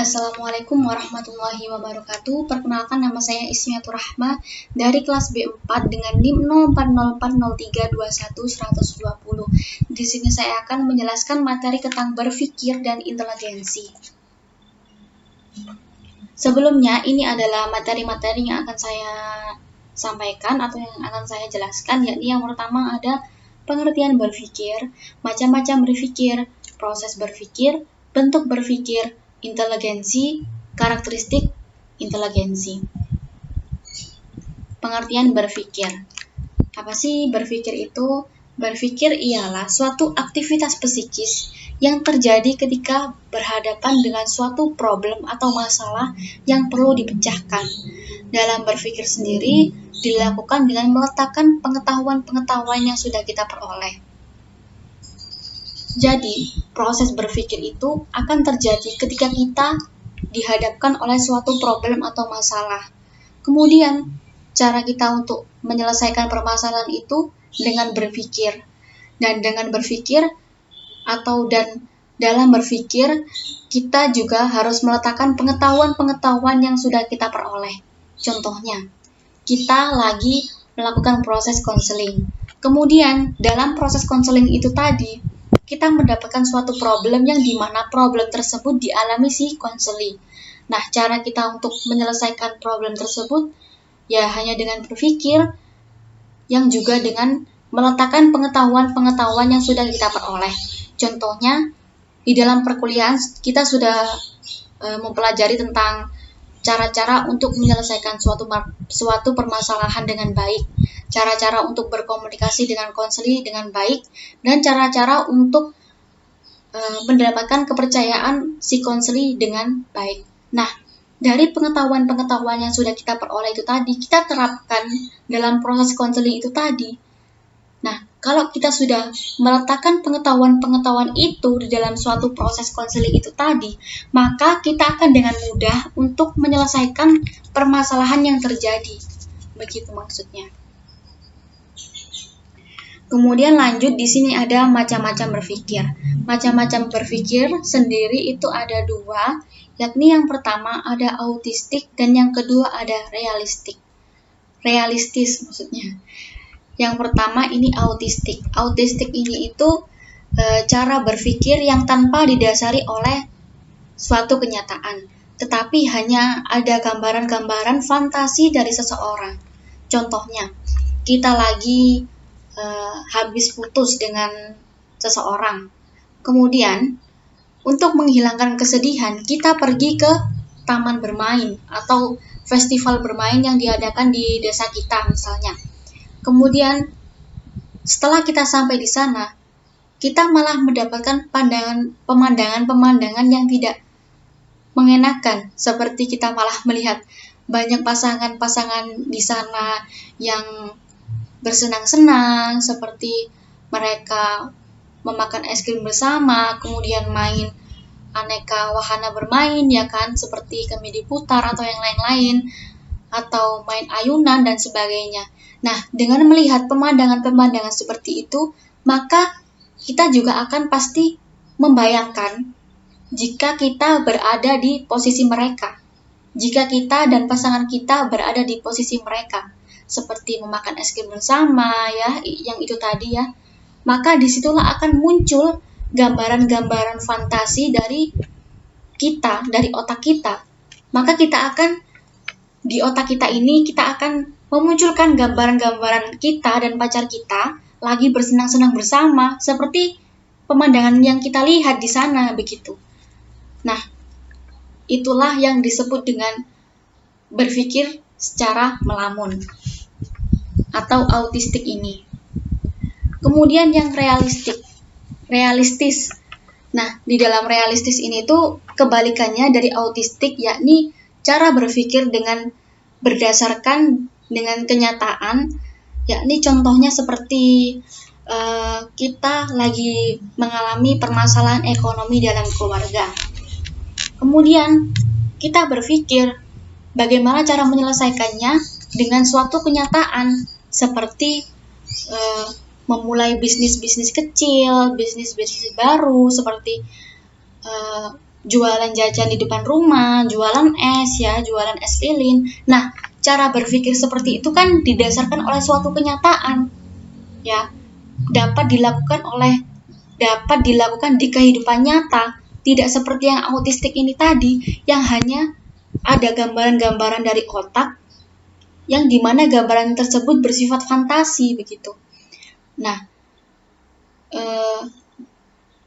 Assalamualaikum warahmatullahi wabarakatuh. Perkenalkan, nama saya Ismiatur Rahma dari kelas B4 dengan NIM 04040321 Di sini saya akan menjelaskan materi tentang berpikir dan inteligensi. Sebelumnya, ini adalah materi-materi yang akan saya sampaikan atau yang akan saya jelaskan, yakni yang pertama ada pengertian berpikir, macam-macam berpikir, proses berpikir, bentuk berpikir, inteligensi, karakteristik inteligensi. Pengertian berpikir. Apa sih berpikir itu? Berpikir ialah suatu aktivitas psikis yang terjadi ketika berhadapan dengan suatu problem atau masalah yang perlu dipecahkan. Dalam berpikir sendiri dilakukan dengan meletakkan pengetahuan-pengetahuan yang sudah kita peroleh. Jadi, proses berpikir itu akan terjadi ketika kita dihadapkan oleh suatu problem atau masalah. Kemudian, cara kita untuk menyelesaikan permasalahan itu dengan berpikir. Dan dengan berpikir dalam berpikir, kita juga harus meletakkan pengetahuan-pengetahuan yang sudah kita peroleh. Contohnya, kita lagi melakukan proses konseling. Kemudian, dalam proses konseling itu tadi, kita mendapatkan suatu problem yang dimana problem tersebut dialami si konseli. Nah, cara kita untuk menyelesaikan problem tersebut ya hanya dengan berpikir, yang juga dengan meletakkan pengetahuan-pengetahuan yang sudah kita peroleh. Contohnya, di dalam perkuliahan kita sudah mempelajari tentang cara-cara untuk menyelesaikan suatu permasalahan dengan baik, cara-cara untuk berkomunikasi dengan konseli dengan baik, dan cara-cara untuk mendapatkan kepercayaan si konseli dengan baik. Nah, dari pengetahuan-pengetahuan yang sudah kita peroleh itu tadi, kita terapkan dalam proses konseling itu tadi. Nah, kalau kita sudah meletakkan pengetahuan-pengetahuan itu di dalam suatu proses konseling itu tadi, maka kita akan dengan mudah untuk menyelesaikan permasalahan yang terjadi. Begitu maksudnya. Kemudian lanjut, di sini ada macam-macam berpikir. Macam-macam berpikir sendiri itu ada dua, yakni yang pertama ada autistik dan yang kedua ada realistik. Realistis maksudnya. Yang pertama ini autistik. Autistik ini itu cara berpikir yang tanpa didasari oleh suatu kenyataan, tetapi hanya ada gambaran-gambaran fantasi dari seseorang. Contohnya, kita lagi habis putus dengan seseorang. Kemudian, untuk menghilangkan kesedihan, kita pergi ke taman bermain atau festival bermain yang diadakan di desa kita misalnya. Kemudian, setelah kita sampai di sana, kita malah mendapatkan pemandangan-pemandangan yang tidak mengenakan, seperti kita malah melihat banyak pasangan-pasangan di sana yang bersenang-senang, seperti mereka memakan es krim bersama, kemudian main aneka wahana bermain, ya kan, seperti kemudi putar atau yang lain-lain, atau main ayunan dan sebagainya. Nah, dengan melihat pemandangan-pemandangan seperti itu, maka kita juga akan pasti membayangkan jika kita berada di posisi mereka. Jika kita dan pasangan kita berada di posisi mereka, seperti memakan es krim bersama, ya, yang itu tadi ya, maka disitulah akan muncul gambaran-gambaran fantasi dari kita, dari otak kita. Maka kita akan, di otak kita ini, kita akan memunculkan gambaran-gambaran kita dan pacar kita lagi bersenang-senang bersama, seperti pemandangan yang kita lihat di sana, begitu. Nah, itulah yang disebut dengan berpikir secara melamun atau autistik ini. Kemudian yang realistis. Nah, di dalam realistis ini tuh kebalikannya dari autistik, yakni cara berpikir dengan berdasarkan dengan kenyataan, yakni contohnya seperti kita lagi mengalami permasalahan ekonomi dalam keluarga. Kemudian kita berpikir bagaimana cara menyelesaikannya dengan suatu kenyataan, seperti memulai bisnis-bisnis kecil, bisnis-bisnis baru, seperti jualan jajan di depan rumah, jualan es ya, jualan es lilin. Nah, cara berpikir seperti itu kan didasarkan oleh suatu kenyataan ya, dapat dilakukan di kehidupan nyata, tidak seperti yang autistik ini tadi yang hanya ada gambaran-gambaran dari otak yang dimana gambaran tersebut bersifat fantasi begitu. Nah,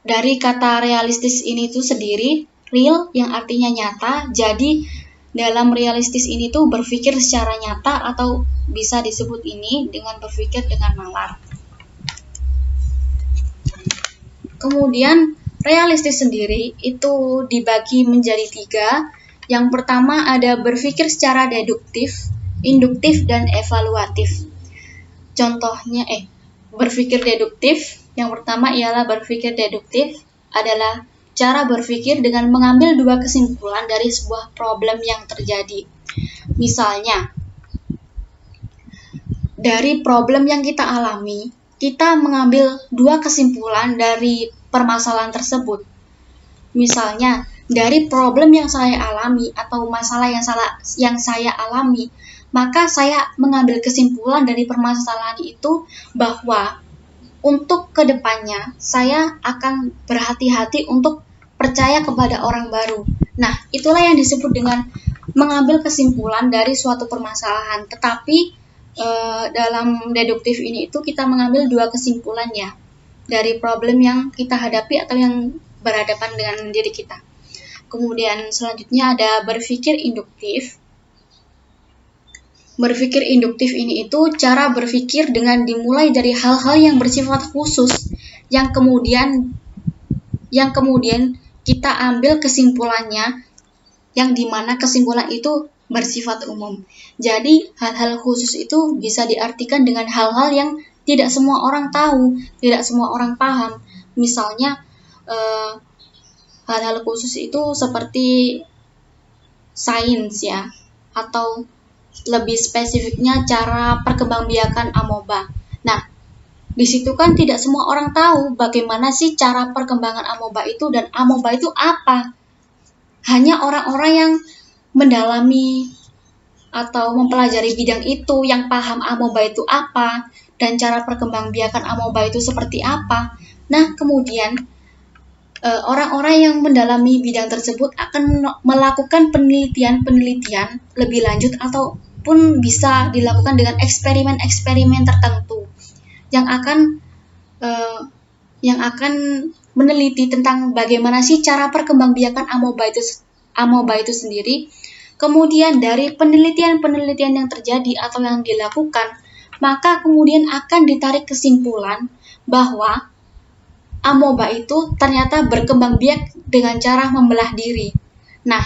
dari kata realistis ini tuh sendiri, real yang artinya nyata, jadi dalam realistis ini tuh berpikir secara nyata atau bisa disebut ini dengan berpikir dengan nalar. Kemudian realistis sendiri itu dibagi menjadi 3. Yang pertama ada berpikir secara deduktif, induktif, dan evaluatif. Contohnya, berpikir deduktif, yang pertama ialah berpikir deduktif adalah cara berpikir dengan mengambil 2 kesimpulan dari sebuah problem yang terjadi. Misalnya, dari problem yang kita alami, kita mengambil 2 kesimpulan dari permasalahan tersebut. Misalnya, dari problem yang saya alami atau masalah yang saya alami, maka saya mengambil kesimpulan dari permasalahan itu bahwa untuk kedepannya saya akan berhati-hati untuk percaya kepada orang baru. Nah, itulah yang disebut dengan mengambil kesimpulan dari suatu permasalahan. Tetapi dalam deduktif ini itu kita mengambil 2 kesimpulan ya dari problem yang kita hadapi atau yang berhadapan dengan diri kita. Kemudian selanjutnya ada berpikir induktif. Berpikir induktif ini itu cara berpikir dengan dimulai dari hal-hal yang bersifat khusus yang kemudian kita ambil kesimpulannya yang dimana kesimpulan itu bersifat umum. Jadi hal-hal khusus itu bisa diartikan dengan hal-hal yang tidak semua orang tahu, tidak semua orang paham. Misalnya hal-hal khusus itu seperti sains ya, atau lebih spesifiknya cara perkembangbiakan amoeba. Nah, di situ kan tidak semua orang tahu bagaimana sih cara perkembangan amoeba itu dan amoeba itu apa. Hanya orang-orang yang mendalami atau mempelajari bidang itu yang paham amoeba itu apa dan cara perkembangbiakan amoeba itu seperti apa. Nah, kemudian orang-orang yang mendalami bidang tersebut akan melakukan penelitian lebih lanjut ataupun bisa dilakukan dengan eksperimen-eksperimen tertentu yang akan meneliti tentang bagaimana sih cara perkembangbiakan amoeba itu sendiri. Kemudian dari penelitian-penelitian yang terjadi atau yang dilakukan, maka kemudian akan ditarik kesimpulan bahwa amoeba itu ternyata berkembang biak dengan cara membelah diri. Nah,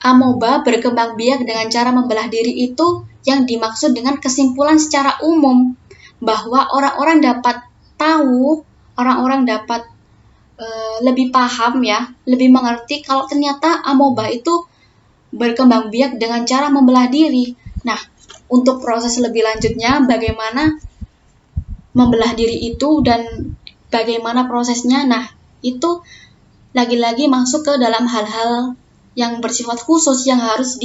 amoeba berkembang biak dengan cara membelah diri itu yang dimaksud dengan kesimpulan secara umum bahwa orang-orang dapat tahu, orang-orang dapat lebih paham ya, lebih mengerti kalau ternyata amoeba itu berkembang biak dengan cara membelah diri. Nah, untuk proses lebih lanjutnya bagaimana membelah diri itu dan bagaimana prosesnya, nah itu lagi-lagi masuk ke dalam hal-hal yang bersifat khusus yang harus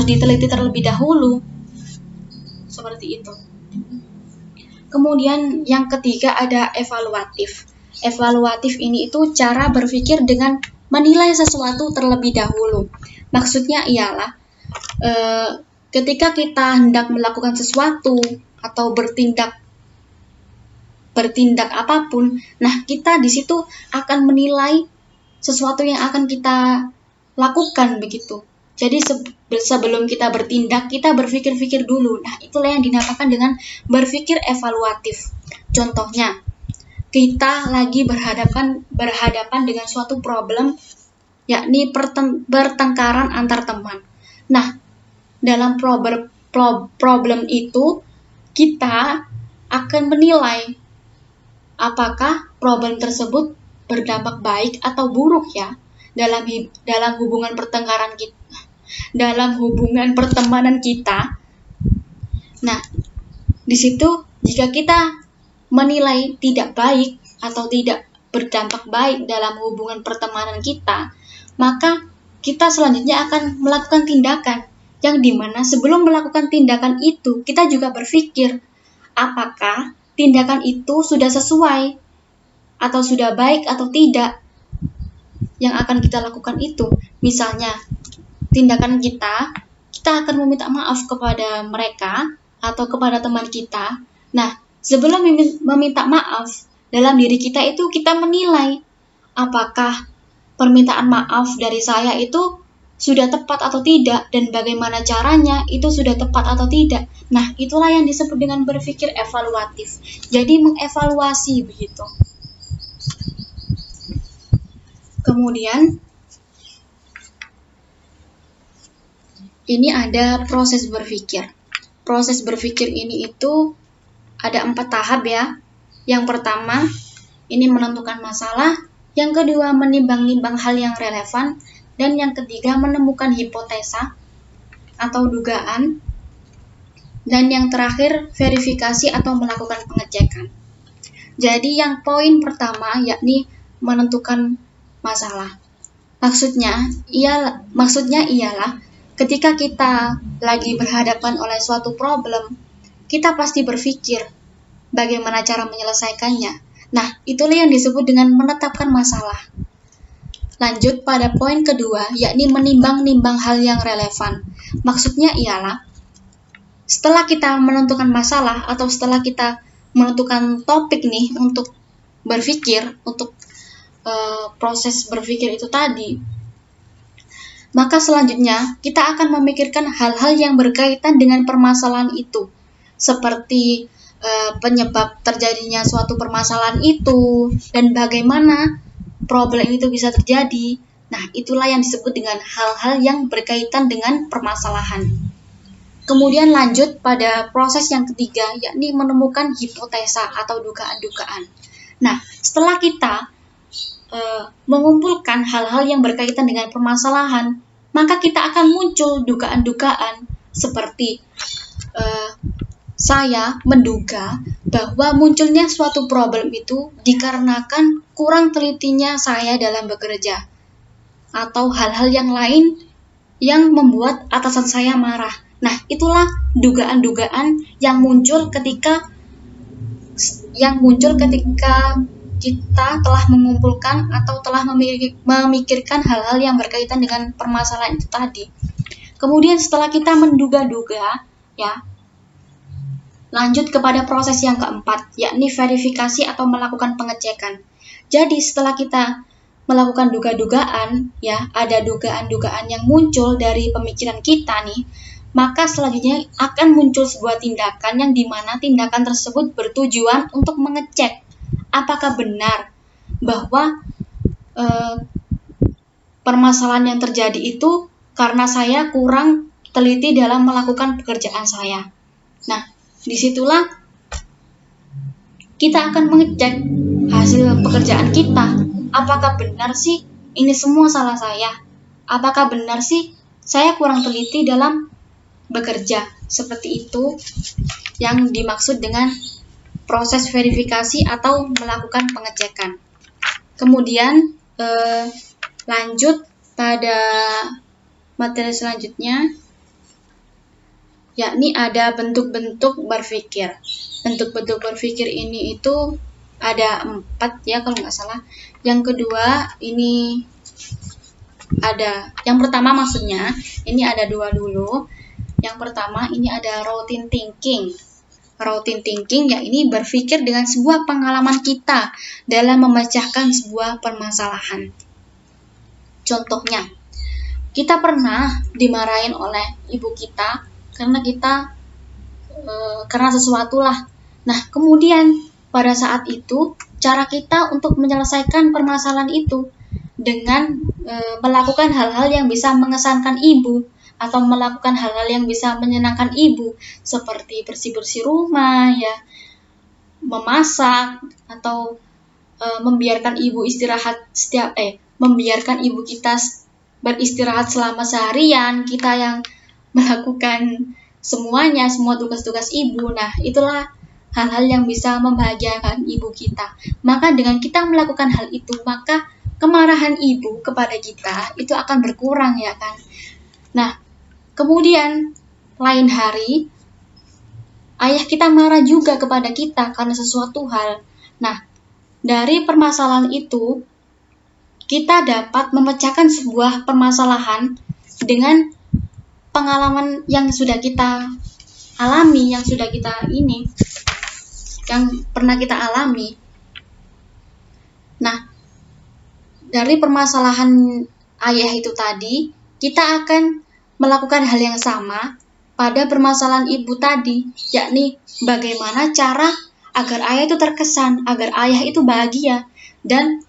diteliti terlebih dahulu. Seperti itu. Kemudian yang ketiga ada evaluatif. Evaluatif ini itu cara berpikir dengan menilai sesuatu terlebih dahulu. Maksudnya ialah ketika kita hendak melakukan sesuatu atau bertindak apapun, nah kita di situ akan menilai sesuatu yang akan kita lakukan begitu. Jadi sebelum kita bertindak, kita berpikir-pikir dulu. Nah, itulah yang dinamakan dengan berpikir evaluatif. Contohnya, kita lagi berhadapan dengan suatu problem, yakni pertengkaran antar teman. Nah, dalam problem itu, kita akan menilai apakah problem tersebut berdampak baik atau buruk ya dalam hubungan pertemanan kita. Nah, di situ jika kita menilai tidak baik, atau tidak berdampak baik dalam hubungan pertemanan kita, maka kita selanjutnya akan melakukan tindakan yang dimana sebelum melakukan tindakan itu kita juga berpikir apakah tindakan itu sudah sesuai atau sudah baik atau tidak yang akan kita lakukan itu. Misalnya tindakan kita akan meminta maaf kepada mereka atau kepada teman kita. Nah, sebelum meminta maaf, dalam diri kita itu kita menilai apakah permintaan maaf dari saya itu sudah tepat atau tidak, dan bagaimana caranya itu sudah tepat atau tidak. Nah, itulah yang disebut dengan berpikir evaluatif. Jadi mengevaluasi begitu. Kemudian ini ada proses berpikir. Proses berpikir ini itu ada 4 tahap ya. Yang pertama, ini menentukan masalah. Yang kedua, menimbang-nimbang hal yang relevan. Dan yang ketiga, menemukan hipotesa atau dugaan. Dan yang terakhir, verifikasi atau melakukan pengecekan. Jadi yang poin pertama yakni menentukan masalah. Maksudnya ialah ketika kita lagi berhadapan oleh suatu problem, kita pasti berpikir bagaimana cara menyelesaikannya. Nah, itulah yang disebut dengan menetapkan masalah. Lanjut pada poin kedua, yakni menimbang-nimbang hal yang relevan. Maksudnya ialah setelah kita menentukan masalah atau setelah kita menentukan topik nih untuk berpikir, untuk proses berpikir itu tadi, maka selanjutnya kita akan memikirkan hal-hal yang berkaitan dengan permasalahan itu, seperti penyebab terjadinya suatu permasalahan itu dan bagaimana problem itu bisa terjadi. Nah, itulah yang disebut dengan hal-hal yang berkaitan dengan permasalahan. Kemudian lanjut pada proses yang ketiga, yakni menemukan hipotesa atau dugaan-dugaan. Nah, setelah kita mengumpulkan hal-hal yang berkaitan dengan permasalahan, maka kita akan muncul dugaan-dugaan seperti saya menduga bahwa munculnya suatu problem itu dikarenakan kurang telitinya saya dalam bekerja, atau hal-hal yang lain yang membuat atasan saya marah. Nah, itulah dugaan-dugaan yang muncul ketika kita telah mengumpulkan atau telah memikirkan hal-hal yang berkaitan dengan permasalahan itu tadi. Kemudian setelah kita menduga-duga, ya, lanjut kepada proses yang keempat, yakni verifikasi atau melakukan pengecekan. Jadi setelah kita melakukan duga-dugaan, ya, ada dugaan-dugaan yang muncul dari pemikiran kita nih, maka selanjutnya akan muncul sebuah tindakan yang dimana tindakan tersebut bertujuan untuk mengecek apakah benar bahwa permasalahan yang terjadi itu karena saya kurang teliti dalam melakukan pekerjaan saya. Nah, disitulah kita akan mengecek hasil pekerjaan kita. Apakah benar sih ini semua salah saya? Apakah benar sih saya kurang teliti dalam bekerja? Seperti itu yang dimaksud dengan proses verifikasi atau melakukan pengecekan. Kemudian lanjut pada materi selanjutnya, yakni ada bentuk-bentuk berpikir. Bentuk-bentuk berpikir ini itu ada 4 ya kalau nggak salah. Yang kedua ini ada, yang pertama maksudnya ini ada 2 dulu. Yang pertama ini ada routine thinking. Routine thinking ya ini berpikir dengan sebuah pengalaman kita dalam memecahkan sebuah permasalahan. Contohnya, kita pernah dimarahin oleh ibu kita karena sesuatu lah. Nah, kemudian pada saat itu cara kita untuk menyelesaikan permasalahan itu dengan melakukan hal-hal yang bisa mengesankan ibu atau melakukan hal-hal yang bisa menyenangkan ibu, seperti bersih-bersih rumah, ya, memasak, atau membiarkan ibu membiarkan ibu kita beristirahat selama seharian, kita yang melakukan semua tugas-tugas ibu. Nah, itulah hal-hal yang bisa membahagiakan ibu kita. Maka dengan kita melakukan hal itu, maka kemarahan ibu kepada kita itu akan berkurang, ya kan? Nah, kemudian lain hari ayah kita marah juga kepada kita karena sesuatu hal. Nah, dari permasalahan itu kita dapat memecahkan sebuah permasalahan dengan pengalaman yang sudah kita alami, yang pernah kita alami. Nah, dari permasalahan ayah itu tadi, kita akan melakukan hal yang sama pada permasalahan ibu tadi, yakni bagaimana cara agar ayah itu terkesan, agar ayah itu bahagia, dan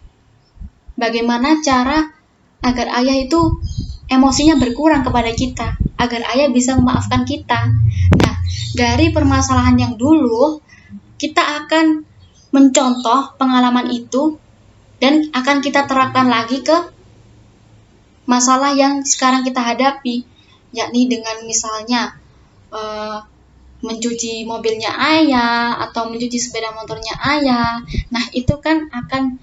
bagaimana cara agar ayah itu emosinya berkurang kepada kita, agar ayah bisa memaafkan kita. Nah, dari permasalahan yang dulu, kita akan mencontoh pengalaman itu dan akan kita terapkan lagi ke masalah yang sekarang kita hadapi, yakni dengan misalnya mencuci mobilnya ayah atau mencuci sepeda motornya ayah. Nah, itu kan akan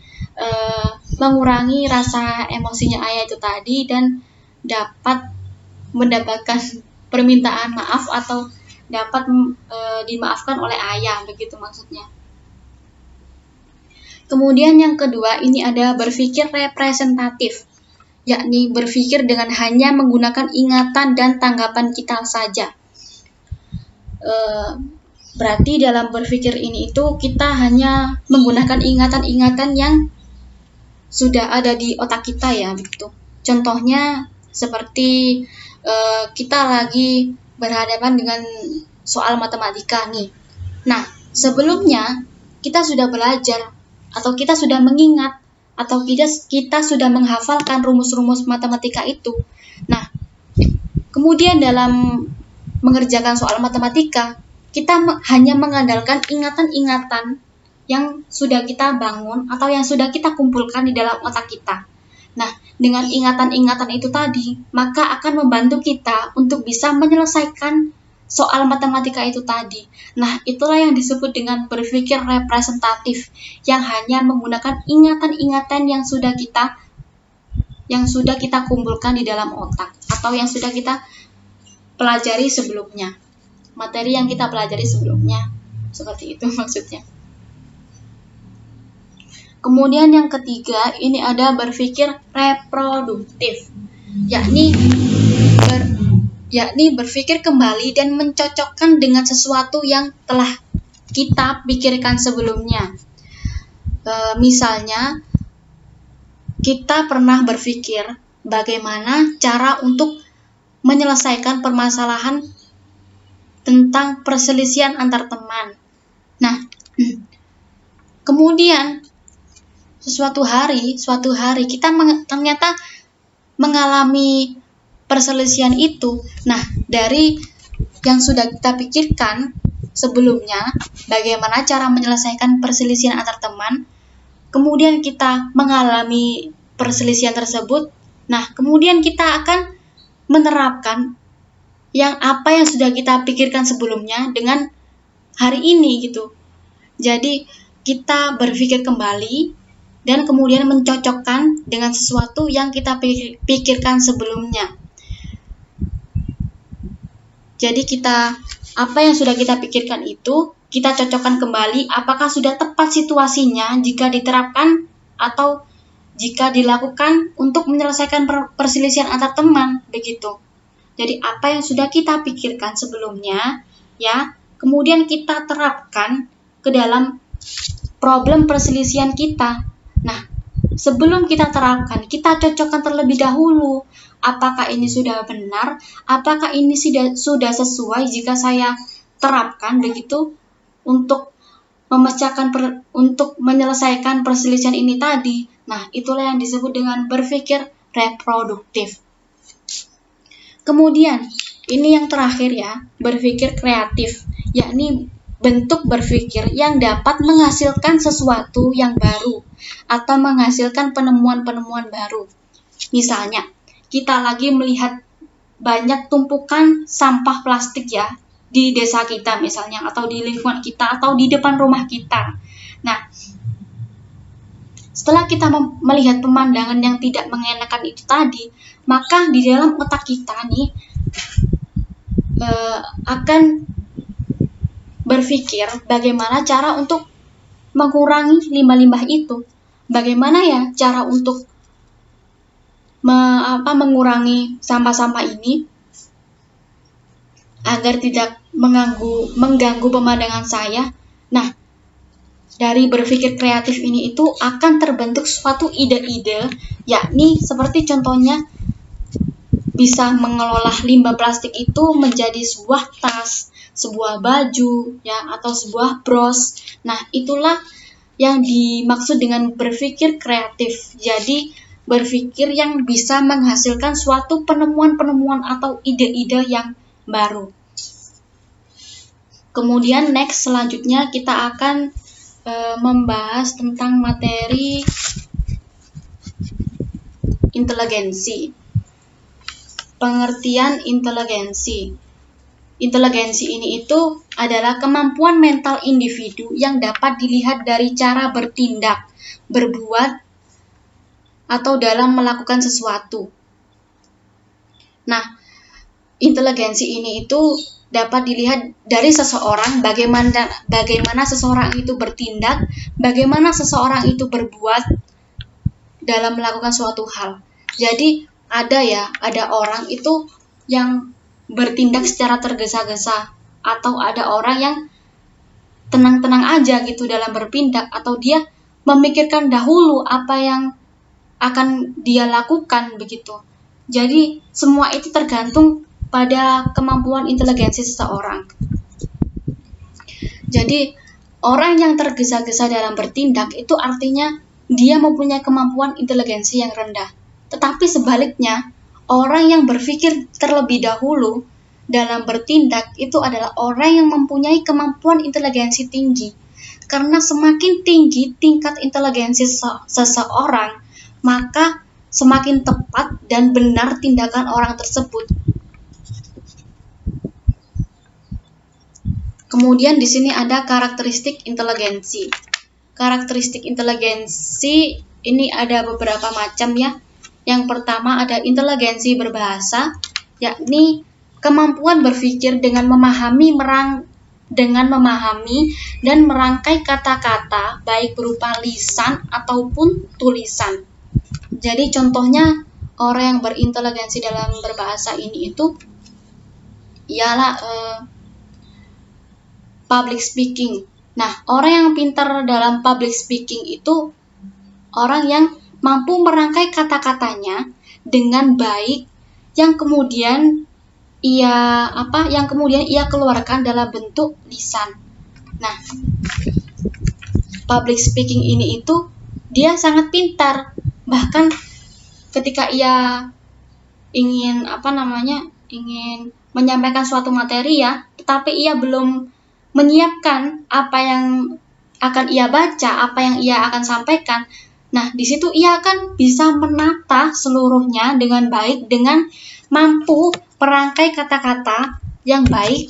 mengurangi rasa emosinya ayah itu tadi dan dapat mendapatkan permintaan maaf atau dapat dimaafkan oleh ayah, begitu maksudnya. Kemudian yang kedua, ini ada berpikir representatif, yakni berpikir dengan hanya menggunakan ingatan dan tanggapan kita saja. Berarti dalam berpikir ini itu kita hanya menggunakan ingatan-ingatan yang sudah ada di otak kita, ya, begitu. Contohnya seperti kita lagi berhadapan dengan soal matematika nih. Nah, sebelumnya kita sudah belajar atau kita sudah mengingat atau kita sudah menghafalkan rumus-rumus matematika itu. Nah, kemudian dalam mengerjakan soal matematika, kita hanya mengandalkan ingatan-ingatan yang sudah kita bangun atau yang sudah kita kumpulkan di dalam otak kita. Nah, dengan ingatan-ingatan itu tadi, maka akan membantu kita untuk bisa menyelesaikan soal matematika itu tadi. Nah, itulah yang disebut dengan berpikir representatif, yang hanya menggunakan ingatan-ingatan yang sudah kita kumpulkan di dalam otak atau yang sudah kita pelajari sebelumnya. Materi yang kita pelajari sebelumnya. Seperti itu maksudnya. Kemudian yang ketiga, ini ada berpikir reproduktif, yakni berpikir kembali dan mencocokkan dengan sesuatu yang telah kita pikirkan sebelumnya. Misalnya, kita pernah berpikir bagaimana cara untuk menyelesaikan permasalahan tentang perselisihan antar teman. Nah, kemudian suatu hari kita ternyata mengalami perselisihan itu. Nah, dari yang sudah kita pikirkan sebelumnya, bagaimana cara menyelesaikan perselisihan antar teman, kemudian kita mengalami perselisihan tersebut. Nah, kemudian kita akan menerapkan apa yang sudah kita pikirkan sebelumnya dengan hari ini gitu. Jadi, kita berpikir kembali dan kemudian mencocokkan dengan sesuatu yang kita pikirkan sebelumnya. Jadi apa yang sudah kita pikirkan itu, kita cocokkan kembali apakah sudah tepat situasinya jika diterapkan atau jika dilakukan untuk menyelesaikan perselisihan antar teman, begitu. Jadi apa yang sudah kita pikirkan sebelumnya, ya, kemudian kita terapkan ke dalam problem perselisihan kita. Nah, sebelum kita terapkan, kita cocokkan terlebih dahulu. Apakah ini sudah benar? Apakah ini sudah sesuai jika saya terapkan begitu untuk untuk menyelesaikan perselisihan ini tadi? Nah, itulah yang disebut dengan berpikir reproduktif. Kemudian, ini yang terakhir ya, berpikir kreatif, yakni bentuk berpikir yang dapat menghasilkan sesuatu yang baru atau menghasilkan penemuan-penemuan baru. Misalnya, kita lagi melihat banyak tumpukan sampah plastik ya di desa kita misalnya, atau di lingkungan kita, atau di depan rumah kita. Nah, setelah kita melihat pemandangan yang tidak mengenakan itu tadi, maka di dalam otak kita nih akan berpikir bagaimana cara untuk mengurangi limbah-limbah itu. Bagaimana ya cara untuk mengurangi sampah-sampah ini agar tidak mengganggu pemandangan saya. Nah, dari berpikir kreatif ini itu akan terbentuk suatu ide-ide, yakni seperti contohnya bisa mengelola limbah plastik itu menjadi sebuah tas, sebuah baju, ya, atau sebuah bros. Nah, itulah yang dimaksud dengan berpikir kreatif. Jadi, berpikir yang bisa menghasilkan suatu penemuan-penemuan atau ide-ide yang baru. Kemudian next selanjutnya kita akan membahas tentang materi inteligensi. Pengertian inteligensi. Inteligensi ini itu adalah kemampuan mental individu yang dapat dilihat dari cara bertindak, berbuat, atau dalam melakukan sesuatu. Nah, inteligensi ini itu dapat dilihat dari seseorang, bagaimana seseorang itu bertindak, bagaimana seseorang itu berbuat dalam melakukan suatu hal. Jadi ada orang itu yang bertindak secara tergesa-gesa, atau ada orang yang tenang-tenang aja gitu dalam bertindak, atau dia memikirkan dahulu apa yang akan dia lakukan begitu. Jadi semua itu tergantung pada kemampuan inteligensi seseorang. Jadi orang yang tergesa-gesa dalam bertindak itu artinya dia mempunyai kemampuan inteligensi yang rendah. Tetapi sebaliknya, orang yang berpikir terlebih dahulu dalam bertindak itu adalah orang yang mempunyai kemampuan inteligensi tinggi. Karena semakin tinggi tingkat inteligensi seseorang, maka semakin tepat dan benar tindakan orang tersebut. Kemudian di sini ada karakteristik inteligensi. Karakteristik inteligensi ini ada beberapa macam ya. Yang pertama ada inteligensi berbahasa, yakni kemampuan berpikir dengan memahami dan merangkai kata-kata baik berupa lisan ataupun tulisan. Jadi contohnya orang yang berinteligensi dalam berbahasa ini itu ialah public speaking. Nah, orang yang pintar dalam public speaking itu orang yang mampu merangkai kata-katanya dengan baik yang kemudian ia keluarkan dalam bentuk lisan. Nah, public speaking ini itu dia sangat pintar. Bahkan ketika ia ingin menyampaikan suatu materi ya, tetapi ia belum menyiapkan apa yang akan ia baca, apa yang ia akan sampaikan. Nah, di situ ia akan bisa menata seluruhnya dengan baik, dengan mampu merangkai kata-kata yang baik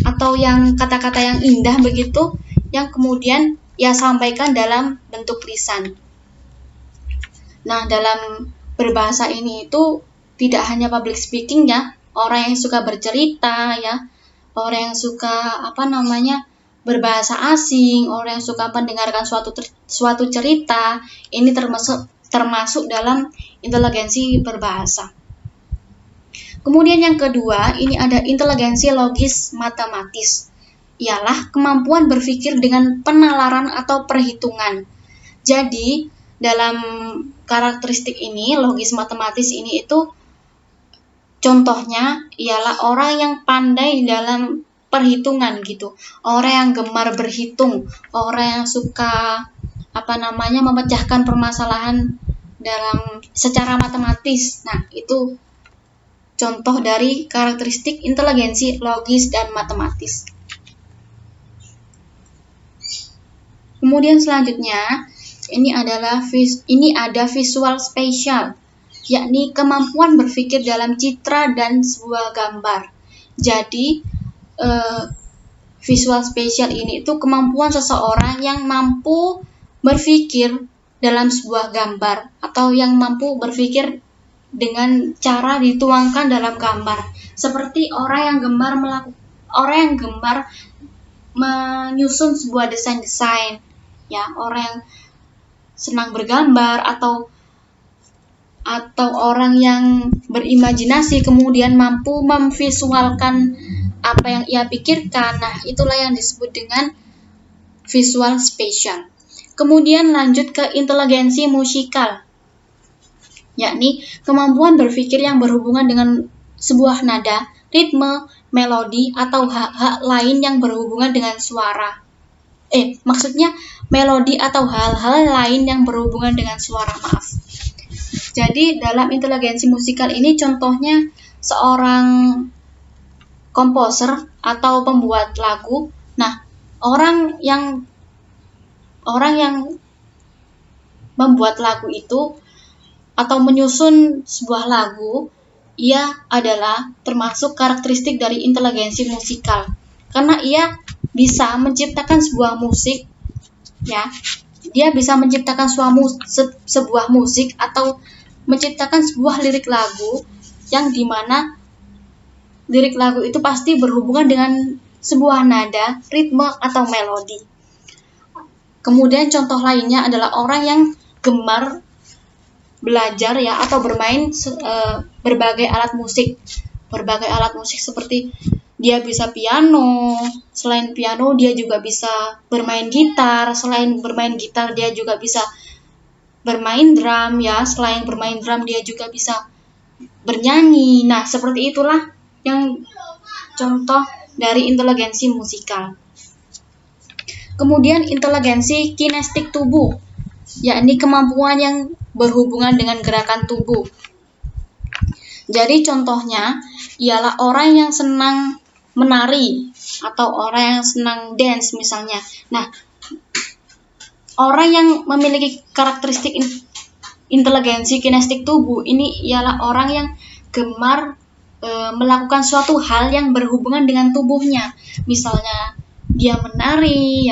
atau yang kata-kata yang indah begitu, yang kemudian ia sampaikan dalam bentuk lisan. Nah, dalam berbahasa ini itu tidak hanya public speaking ya, orang yang suka bercerita ya, orang yang suka berbahasa asing, orang yang suka mendengarkan suatu cerita, ini termasuk dalam inteligensi berbahasa. Kemudian yang kedua, ini ada inteligensi logis matematis. Ialah kemampuan berpikir dengan penalaran atau perhitungan. Jadi, dalam karakteristik ini, logis matematis ini itu contohnya ialah orang yang pandai dalam perhitungan gitu. Orang yang gemar berhitung, orang yang suka memecahkan permasalahan secara matematis. Nah, itu contoh dari karakteristik inteligensi logis dan matematis. Kemudian selanjutnya ini ada visual spatial, yakni kemampuan berpikir dalam citra dan sebuah gambar. Jadi uh, visual spatial ini itu kemampuan seseorang yang mampu berpikir dalam sebuah gambar atau yang mampu berpikir dengan cara dituangkan dalam gambar, seperti orang yang gemar menyusun sebuah desain ya, orang yang senang bergambar atau orang yang berimajinasi kemudian mampu memvisualkan apa yang ia pikirkan. Nah, itulah yang disebut dengan visual spatial. Kemudian lanjut ke inteligensi musikal, yakni kemampuan berpikir yang berhubungan dengan sebuah nada, ritme, melodi, atau hal-hal lain yang berhubungan dengan suara. Maksudnya melodi atau hal-hal lain yang berhubungan dengan suara, maaf. Jadi dalam inteligensi musikal ini contohnya seorang komposer atau pembuat lagu. Nah, orang yang membuat lagu itu atau menyusun sebuah lagu, ia adalah termasuk karakteristik dari inteligensi musikal. Karena ia bisa menciptakan sebuah musik, ya. Dia bisa menciptakan sebuah musik atau menciptakan sebuah lirik lagu yang dimana lirik lagu itu pasti berhubungan dengan sebuah nada, ritme, atau melodi. Kemudian contoh lainnya adalah orang yang gemar belajar ya atau bermain berbagai alat musik seperti dia bisa piano, selain piano dia juga bisa bermain gitar, selain bermain gitar dia juga bisa bermain drum ya, selain bermain drum dia juga bisa bernyanyi. Nah, seperti itulah yang contoh dari inteligensi musikal. Kemudian inteligensi kinestik tubuh, yakni kemampuan yang berhubungan dengan gerakan tubuh. Jadi contohnya ialah orang yang senang menari atau orang yang senang dance misalnya. Nah, orang yang memiliki karakteristik inteligensi kinestik tubuh ini ialah orang yang gemar melakukan suatu hal yang berhubungan dengan tubuhnya. Misalnya dia menari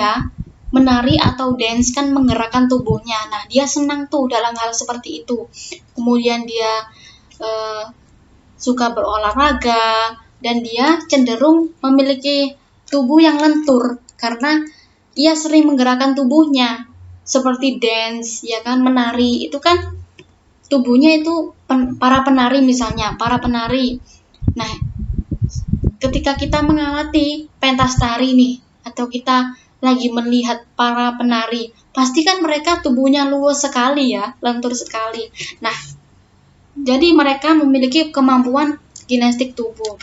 atau dance kan menggerakkan tubuhnya. Nah, dia senang tuh dalam hal seperti itu. Kemudian dia suka berolahraga dan dia cenderung memiliki tubuh yang lentur karena ia sering menggerakkan tubuhnya seperti dance ya kan, menari itu kan tubuhnya itu para penari. Nah, ketika kita mengamati pentas tari nih atau kita lagi melihat para penari, pasti kan mereka tubuhnya luas sekali ya, lentur sekali. Nah, jadi mereka memiliki kemampuan kinestik tubuh.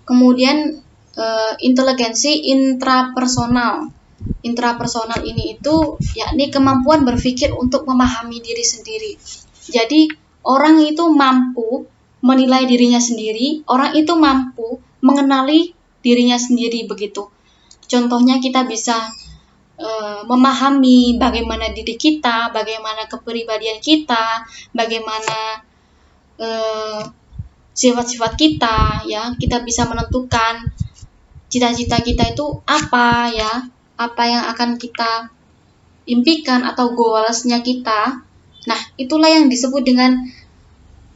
Kemudian inteligensi intrapersonal. Intrapersonal ini itu yakni kemampuan berpikir untuk memahami diri sendiri. Jadi orang itu mampu menilai dirinya sendiri, orang itu mampu mengenali dirinya sendiri begitu. Contohnya kita bisa memahami bagaimana diri kita, bagaimana kepribadian kita, bagaimana sifat-sifat kita ya. Kita bisa menentukan cita-cita kita itu apa ya, apa yang akan kita impikan atau goalsnya kita. Nah, itulah yang disebut dengan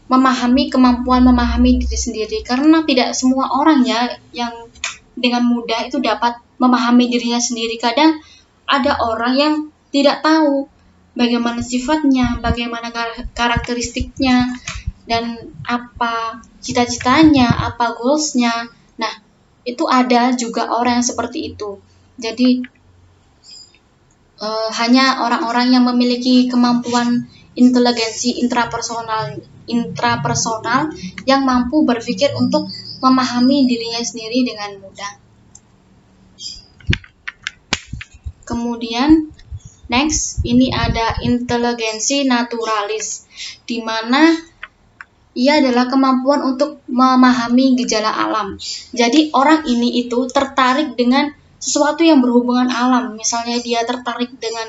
kemampuan memahami diri sendiri, karena tidak semua orang ya yang dengan mudah itu dapat memahami dirinya sendiri. Kadang ada orang yang tidak tahu bagaimana sifatnya, bagaimana karakteristiknya, dan apa cita-citanya, apa goalsnya. Nah, itu ada juga orang yang seperti itu. Jadi hanya orang-orang yang memiliki kemampuan inteligensi intrapersonal yang mampu berpikir untuk memahami dirinya sendiri dengan mudah. Kemudian next, ini ada inteligensi naturalis, di mana ia adalah kemampuan untuk memahami gejala alam. Jadi orang ini itu tertarik dengan sesuatu yang berhubungan alam. Misalnya dia tertarik dengan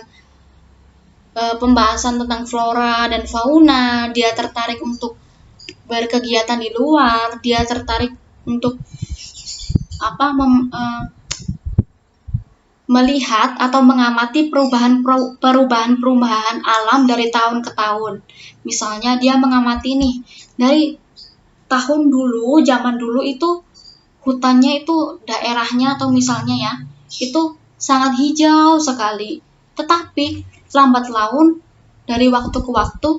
pembahasan tentang flora dan fauna, dia tertarik untuk berkegiatan di luar, dia tertarik untuk melihat atau mengamati perubahan alam dari tahun ke tahun. Misalnya dia mengamati nih, dari tahun dulu, zaman dulu itu hutannya itu daerahnya atau misalnya ya, itu sangat hijau sekali. Tetapi lambat laun dari waktu ke waktu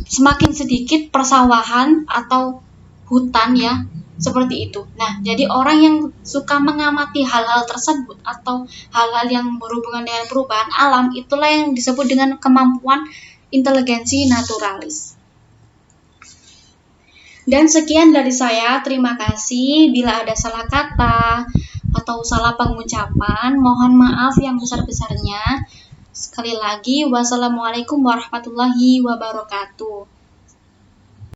semakin sedikit persawahan atau hutan ya, seperti itu. Nah, jadi orang yang suka mengamati hal-hal tersebut atau hal-hal yang berhubungan dengan perubahan alam, itulah yang disebut dengan kemampuan inteligensi naturalis. Dan sekian dari saya, terima kasih. Bila ada salah kata atau salah pengucapan, mohon maaf yang besar-besarnya. Sekali lagi, wassalamualaikum warahmatullahi wabarakatuh.